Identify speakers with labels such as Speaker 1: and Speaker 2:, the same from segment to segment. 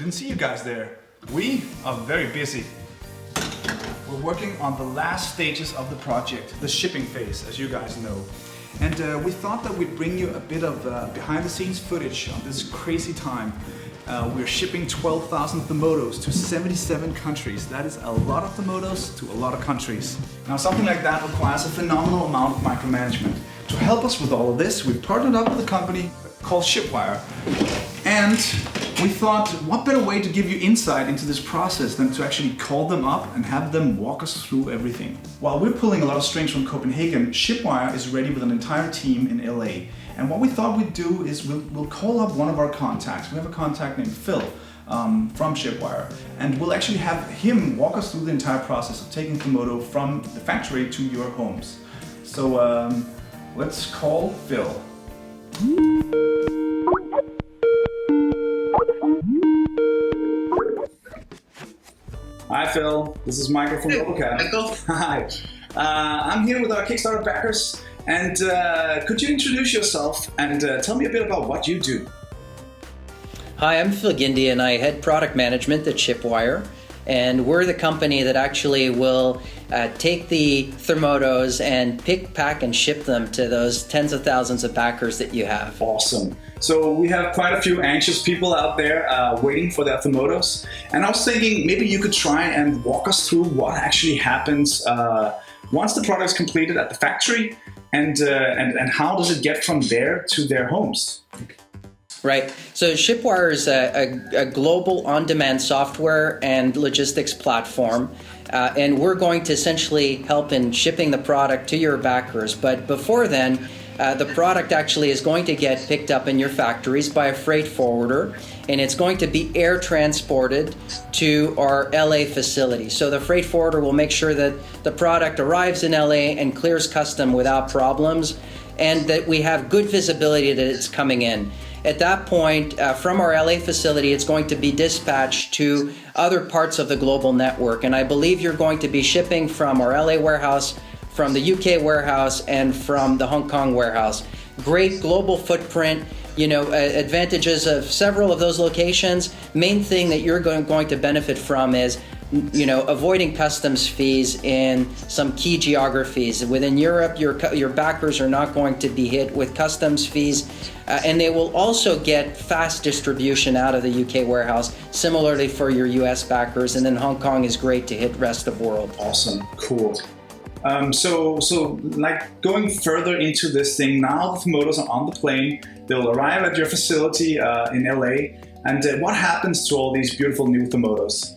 Speaker 1: Didn't see you guys there. We are very busy. We're working on the last stages of the project, the shipping phase, as you guys know. And we thought that we'd bring you a bit of behind the scenes footage on this crazy time. We're shipping 12,000 Thermodos to 77 countries. That is a lot of Thermodos to a lot of countries. Now something like that requires a phenomenal amount of micromanagement. To help us with all of this, we've partnered up with a company called Shipwire. And we thought, what better way to give you insight into this process than to actually call them up and have them walk us through everything. While we're pulling a lot of strings from Copenhagen, Shipwire is ready with an entire team in LA. And what we thought we'd do is we'll call up one of our contacts. We have a contact named Phil from Shipwire, and we'll actually have him walk us through the entire process of taking Thermodo from the factory to your homes. So let's call Phil. Hi Phil, this is Michael from Robocat.
Speaker 2: Michael.
Speaker 1: Hi, I'm here with our Kickstarter backers, and could you introduce yourself and tell me a bit about what you do?
Speaker 2: Hi, I'm Phil Guindi and I head product management at Shipwire, and we're the company that actually will take the Thermodos and pick, pack and ship them to those tens of thousands of backers that you have.
Speaker 1: Awesome. So we have quite a few anxious people out there waiting for their Thermodos, and I was thinking maybe you could try and walk us through what actually happens once the product is completed at the factory, and how does it get from there to their homes?
Speaker 2: Right. So Shipwire is a global on-demand software and logistics platform, and we're going to essentially help in shipping the product to your backers. But before then, the product actually is going to get picked up in your factories by a freight forwarder, and it's going to be air transported to our LA facility. So the freight forwarder will make sure that the product arrives in LA and clears custom without problems, and that we have good visibility that it's coming in. At that point, from our LA facility, it's going to be dispatched to other parts of the global network. And I believe you're going to be shipping from our LA warehouse, from the UK warehouse, and from the Hong Kong warehouse. Great global footprint, advantages of several of those locations. Main thing that you're going to benefit from is avoiding customs fees in some key geographies. Within Europe, your backers are not going to be hit with customs fees, and they will also get fast distribution out of the UK warehouse, similarly for your US backers, and then Hong Kong is great to hit rest of world.
Speaker 1: Awesome, cool. So like going further into this thing, now the Thermodos are on the plane, they'll arrive at your facility in LA, and what happens to all these beautiful new Thermodos?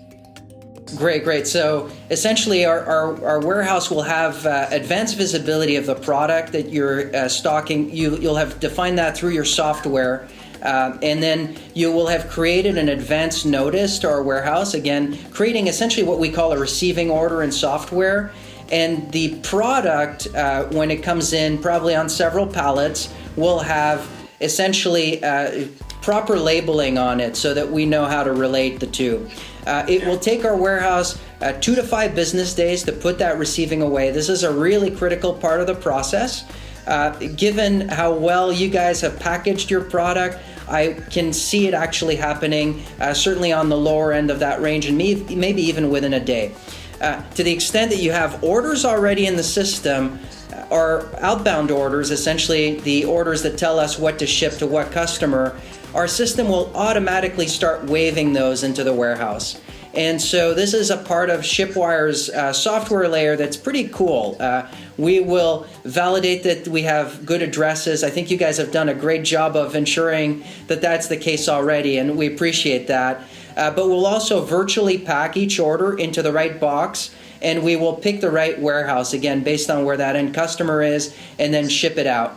Speaker 2: Great. So essentially our warehouse will have advanced visibility of the product that you're stocking. You'll have defined that through your software, and then you will have created an advanced notice to our warehouse, again, creating essentially what we call a receiving order in software. And the product, when it comes in, probably on several pallets, will have essentially proper labeling on it so that we know how to relate the two. It will take our warehouse 2 to 5 business days to put that receiving away. This is a really critical part of the process. Given how well you guys have packaged your product, I can see it actually happening certainly on the lower end of that range, and maybe even within a day. To the extent that you have orders already in the system, or outbound orders, essentially the orders that tell us what to ship to what customer, our system will automatically start waving those into the warehouse. And so this is a part of Shipwire's software layer that's pretty cool. We will validate that we have good addresses. I think you guys have done a great job of ensuring that that's the case already, and we appreciate that. But we'll also virtually pack each order into the right box, and we will pick the right warehouse, again, based on where that end customer is, and then ship it out.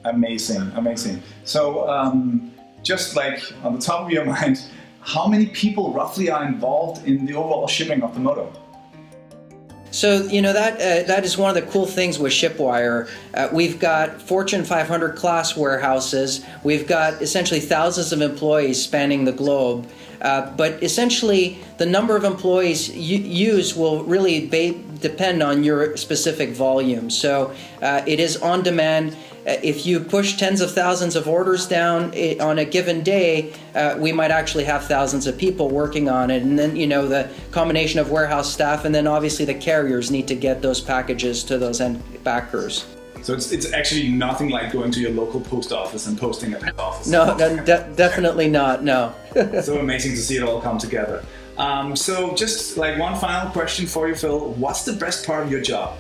Speaker 1: Amazing. So just like on the top of your mind, how many people roughly are involved in the overall shipping of the Thermodo?
Speaker 2: So, that is one of the cool things with Shipwire. We've got Fortune 500 class warehouses. We've got essentially thousands of employees spanning the globe. But essentially, the number of employees used will really depend on your specific volume. So it is on demand. If you push tens of thousands of orders down on a given day, we might actually have thousands of people working on it. And then, the combination of warehouse staff and then obviously the carriers need to get those packages to those end backers.
Speaker 1: So it's actually nothing like going to your local post office and posting at the office.
Speaker 2: No, definitely not, no.
Speaker 1: So amazing to see it all come together. So just like one final question for you, Phil. What's the best part of your job?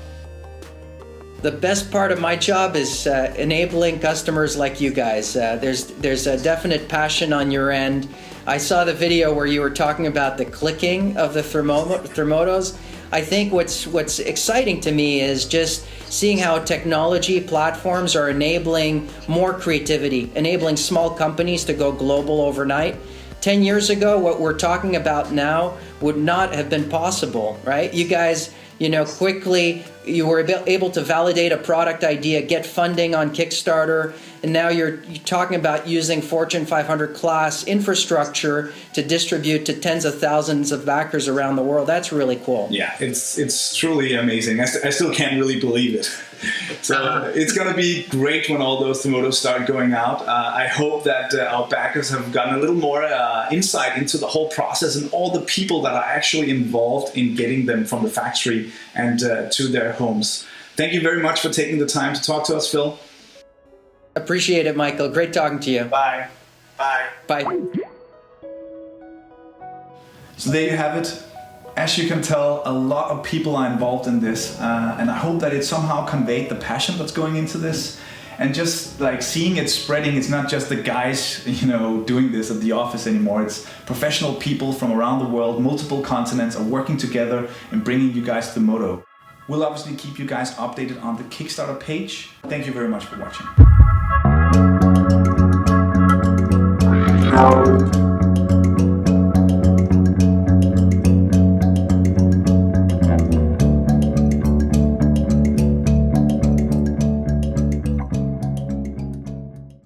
Speaker 2: The best part of my job is enabling customers like you guys. There's a definite passion on your end. I saw the video where you were talking about the clicking of the Thermodos. I think what's exciting to me is just seeing how technology platforms are enabling more creativity, enabling small companies to go global overnight. 10 years ago, what we're talking about now would not have been possible, right? You guys, quickly, you were able to validate a product idea, get funding on Kickstarter, and now you're talking about using Fortune 500 class infrastructure to distribute to tens of thousands of backers around the world. That's really cool.
Speaker 1: Yeah, it's truly amazing. I still can't really believe it. So it's going to be great when all those Thermodos start going out. I hope that our backers have gotten a little more insight into the whole process and all the people that are actually involved in getting them from the factory and to their homes. Thank you very much for taking the time to talk to us, Phil.
Speaker 2: Appreciate it, Michael. Great talking to you.
Speaker 1: Bye. Bye.
Speaker 2: Bye.
Speaker 1: So there you have it. As you can tell, a lot of people are involved in this, and I hope that it somehow conveyed the passion that's going into this. And just like seeing it spreading, it's not just the guys, doing this at the office anymore. It's professional people from around the world, multiple continents are working together and bringing you guys to Thermodo. We'll obviously keep you guys updated on the Kickstarter page. Thank you very much for watching.